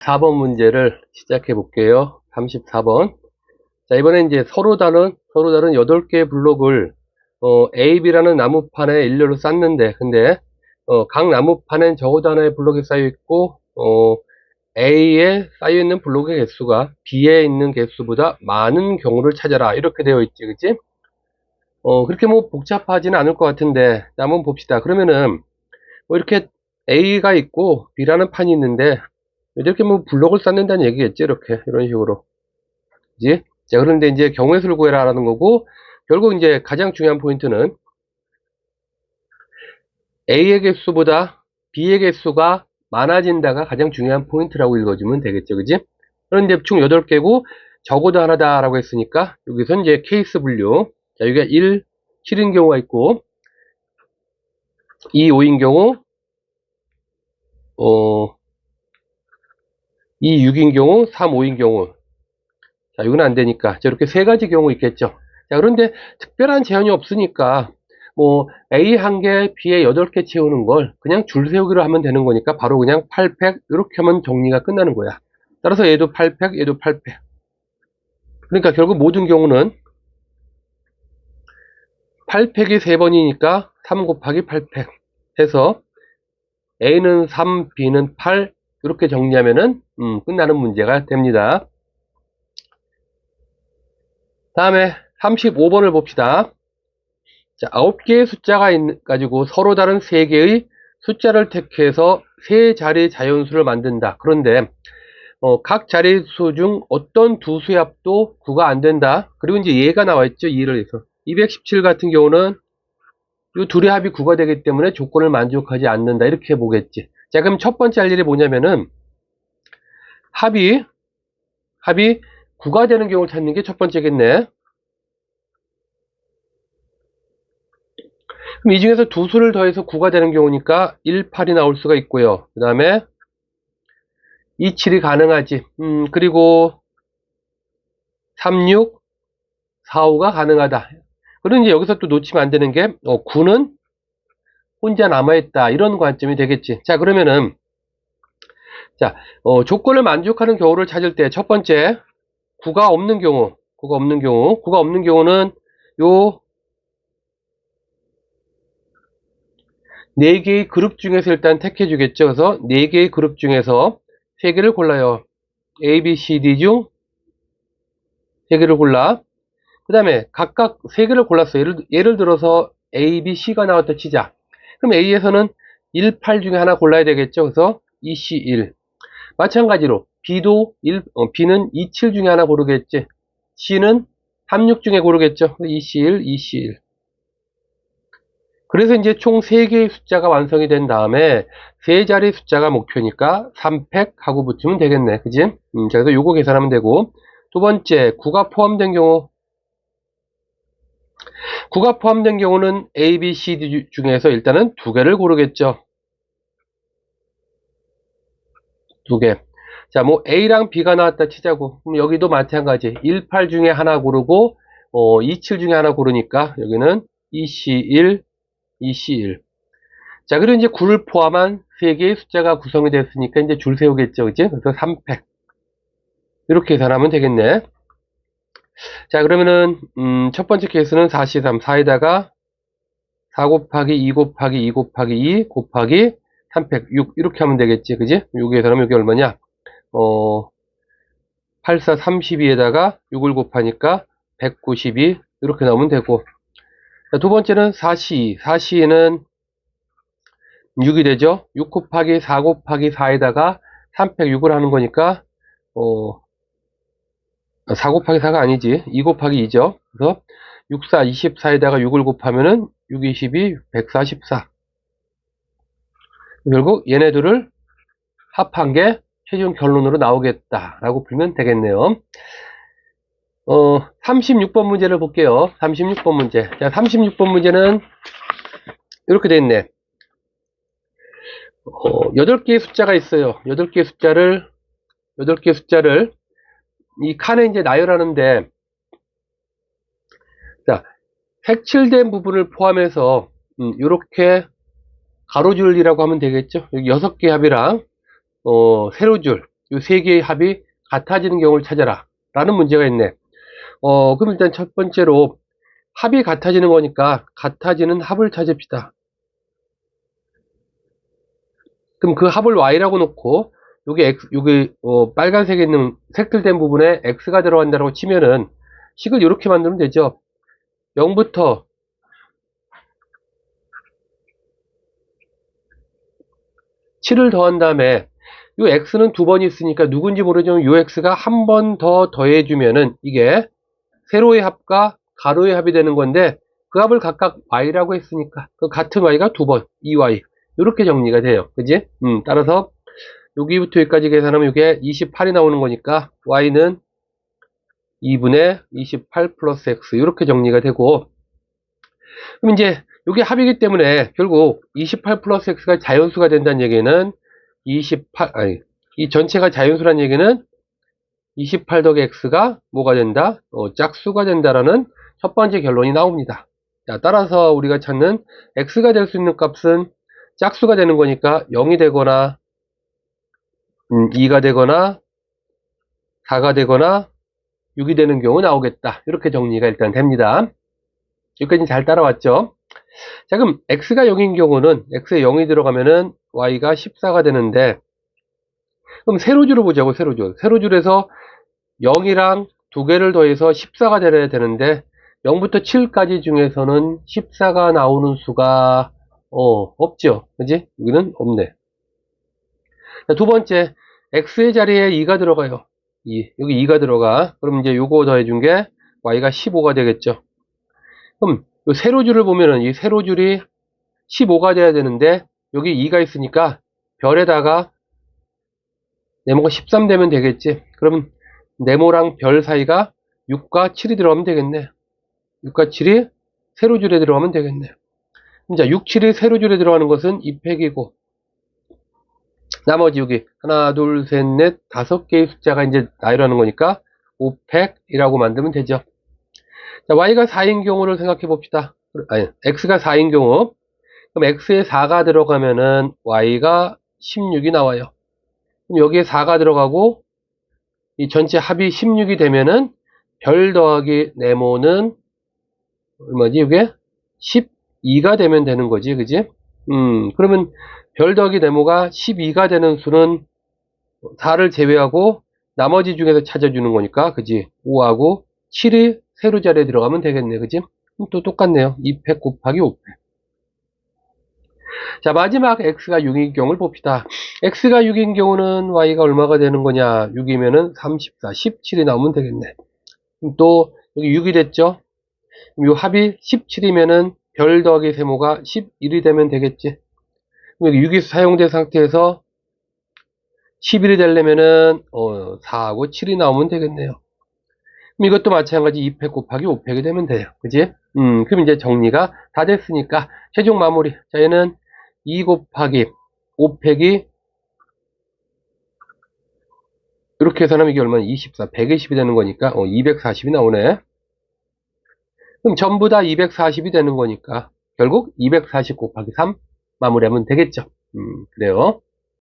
34번 문제를 시작해 볼게요. 34번. 자, 이번엔 이제 서로 다른 8개의 블록을 A, B라는 나무판에 일렬로 쌓는데, 근데 각 나무판엔 적어도 하나의 블록이 쌓여 있고, A에 쌓여 있는 블록의 개수가 B에 있는 개수보다 많은 경우를 찾아라. 이렇게 되어 있지, 그치? 그렇게 뭐 복잡하지는 않을 것 같은데, 자, 한번 봅시다. 그러면은 뭐 이렇게 A가 있고 B라는 판이 있는데, 이렇게 뭐 블록을 쌓는다는 얘기겠지, 이렇게 이런 식으로, 그지? 자, 그런데 이제 경우의 수를 구해라라는 거고, 결국 이제 가장 중요한 포인트는 A의 개수보다 B의 개수가 많아진다가 가장 중요한 포인트라고 읽어주면 되겠죠, 그지? 그런데 총 8개고 적어도 하나다라고 했으니까 여기서 이제 케이스 분류. 자, 여기가 1, 7인 경우가 있고, 2, 5인 경우, 2, 6인 경우, 3, 5인 경우. 자, 이건 안 되니까 저렇게 세 가지 경우 있겠죠. 자, 그런데 특별한 제한이 없으니까 뭐 A 1개, B에 8개 채우는 걸 그냥 줄 세우기로 하면 되는 거니까 바로 그냥 8팩 이렇게 하면 정리가 끝나는 거야. 따라서 얘도 8팩, 얘도 8팩. 그러니까 결국 모든 경우는 8팩이 3번이니까 3 곱하기 8팩 해서 A는 3, B는 8 이렇게 정리하면은 끝나는 문제가 됩니다. 다음에 35번을 봅시다. 자, 9개의 숫자가 가지고 서로 다른 3개의 숫자를 택해서 세 자리 자연수를 만든다. 그런데 각 자릿수 중 어떤 두 수의 합도 9가 안 된다. 그리고 이제 얘가 나와 있죠. 2를 해서 217 같은 경우는 이 둘의 합이 9가 되기 때문에 조건을 만족하지 않는다. 이렇게 보겠지. 자, 그럼 첫 번째 할 일이 뭐냐면은 합이 9가 되는 경우를 찾는 게 첫 번째겠네. 그럼 이 중에서 두 수를 더해서 9가 되는 경우니까 1, 8이 나올 수가 있고요. 그 다음에 2, 7이 가능하지. 그리고 3, 6, 4, 5가 가능하다. 그리고 이제 여기서 또 놓치면 안 되는 게 9는 혼자 남아있다. 이런 관점이 되겠지. 자, 그러면은 자, 조건을 만족하는 경우를 찾을 때 첫 번째 9가 없는 경우는 요 4개의 그룹 중에서 일단 택해 주겠죠. 그래서 4개의 그룹 중에서 3개를 골라요. A, B, C, D 중 3개를 골라. 그 다음에 각각 3개를 골랐어요. 예를 들어서 A, B, C가 나왔다 치자. 그럼 A에서는 1, 8 중에 하나 골라야 되겠죠. 그래서 2, C, 1. 마찬가지로 B도 B는 2, 7 중에 하나 고르겠지. C는 3, 6 중에 고르겠죠. 2, C, 1, 2, C, 1. 그래서 이제 총 3개의 숫자가 완성이 된 다음에 세 자리 숫자가 목표니까 3팩 하고 붙이면 되겠네. 그지? 자, 그래서 요거 계산하면 되고. 두 번째, 9가 포함된 경우. 9가 포함된 경우는 A, B, C, D 중에서 일단은 2개를 고르겠죠. 2개. 자, 뭐 A랑 B가 나왔다 치자고. 그럼 여기도 마찬가지. 1, 8 중에 하나 고르고 2, 7 중에 하나 고르니까 여기는 2C1, 2C1. 자, 그리고 이제 9를 포함한 3개의 숫자가 구성이 됐으니까 이제 줄 세우겠죠. 그지? 그래서 3팩. 이렇게 계산하면 되겠네. 자, 그러면은 첫 번째 케이스는 4C3. 4에다가 4 곱하기 2 곱하기 2 곱하기 2 곱하기 3팩 6 이렇게 하면 되겠지. 그지? 6에 계산하면 여기 얼마냐? 8, 4, 32에다가 6을 곱하니까 192 이렇게 나오면 되고. 자, 두 번째는 4C2. 4C는 6이 되죠. 6 곱하기 4 곱하기 4에다가 3팩 6을 하는 거니까 4 곱하기 4가 아니지. 2 곱하기 2죠. 그래서 6, 4, 24에다가 6을 곱하면은 6, 22, 144. 결국 얘네들을 합한 게 최종 결론으로 나오겠다라고 풀면 되겠네요. 36번 문제를 볼게요. 36번 문제. 자, 36번 문제는 이렇게 되어 있네. 8개의 숫자가 있어요. 8개의 숫자를 이 칸에 이제 나열하는데, 자, 색칠된 부분을 포함해서, 이렇게 가로줄이라고 하면 되겠죠. 여기 6개 합이랑, 세로줄. 이 세 개의 합이 같아지는 경우를 찾아라 라는 문제가 있네. 그럼 일단 첫 번째로 합이 같아지는 거니까 같아지는 합을 찾읍시다. 그럼 그 합을 y라고 놓고 여기 빨간색에 있는 색칠된 부분에 x가 들어간다고 치면은 식을 이렇게 만들면 되죠. 0부터 7을 더한 다음에 이 x는 두 번 있으니까 누군지 모르지만 이 x가 한 번 더 더해주면은 이게 세로의 합과 가로의 합이 되는 건데 그 합을 각각 y라고 했으니까 그 같은 y가 두 번 2y 이렇게 정리가 돼요. 그지? 따라서 여기부터 여기까지 계산하면 이게 28이 나오는 거니까 y는 2분의 28 플러스 x 이렇게 정리가 되고, 그럼 이제 이게 합이기 때문에 결국 28 플러스 x가 자연수가 된다는 얘기는 28 아니 이 전체가 자연수란 얘기는 28 더하기 x가 뭐가 된다? 짝수가 된다라는 첫 번째 결론이 나옵니다. 자, 따라서 우리가 찾는 x가 될 수 있는 값은 짝수가 되는 거니까 0이 되거나 2가 되거나 4가 되거나 6이 되는 경우 나오겠다. 이렇게 정리가 일단 됩니다. 여기까지 잘 따라왔죠? 자, 그럼 x가 0인 경우는 x에 0이 들어가면은 y가 14가 되는데, 그럼 세로줄을 보자고. 세로줄에서 0이랑 두 개를 더해서 14가 되어야 되는데 0부터 7까지 중에서는 14가 나오는 수가 없죠. 그지? 여기는 없네. 자, 두 번째, x의 자리에 2가 들어가요. 여기 2가 들어가. 그럼 이제 요거 더해준 게 y가 15가 되겠죠. 그럼 요 세로줄을 보면은 이 세로줄이 15가 돼야 되는데 여기 2가 있으니까 별에다가 네모가 13 되면 되겠지. 그러면 네모랑 별 사이가 6과 7이 들어가면 되겠네. 6과 7이 세로줄에 들어가면 되겠네. 자, 6, 7이 세로줄에 들어가는 것은 2팩이고, 나머지 여기 하나, 둘, 셋, 넷, 5개의 숫자가 이제 나열하는 거니까 5팩이라고 만들면 되죠. 자, y가 4인 경우를 생각해 봅시다. 아니, x가 4인 경우. 그럼 x에 4가 들어가면은 y가 16이 나와요. 그럼 여기에 4가 들어가고 이 전체 합이 16이 되면은 별 더하기 네모는 얼마지? 이게 12가 되면 되는 거지, 그지? 그러면 별 더하기 네모가 12가 되는 수는 4를 제외하고 나머지 중에서 찾아주는 거니까, 그지? 5하고 7이 세로 자리에 들어가면 되겠네, 그지? 또 똑같네요. 2팩 곱하기 5팩. 자, 마지막 x가 6인 경우를 봅시다. x가 6인 경우는 y가 얼마가 되는 거냐? 6이면은 34, 17이 나오면 되겠네. 그럼 또 여기 6이 됐죠? 그럼 이 합이 17이면은 별 더하기 세모가 11이 되면 되겠지. 그럼 여기 6이 사용된 상태에서 11이 되려면은 4하고 7이 나오면 되겠네요. 그럼 이것도 마찬가지 2팩 곱하기 5팩이 되면 돼요. 그지? 그럼 이제 정리가 다 됐으니까 최종 마무리. 자, 얘는 2 곱하기 5팩이 이렇게 해서는 이게 얼마나 24, 120이 되는 거니까 240이 나오네. 그럼 전부 다 240이 되는 거니까 결국 240 곱하기 3 마무리하면 되겠죠. 그래요.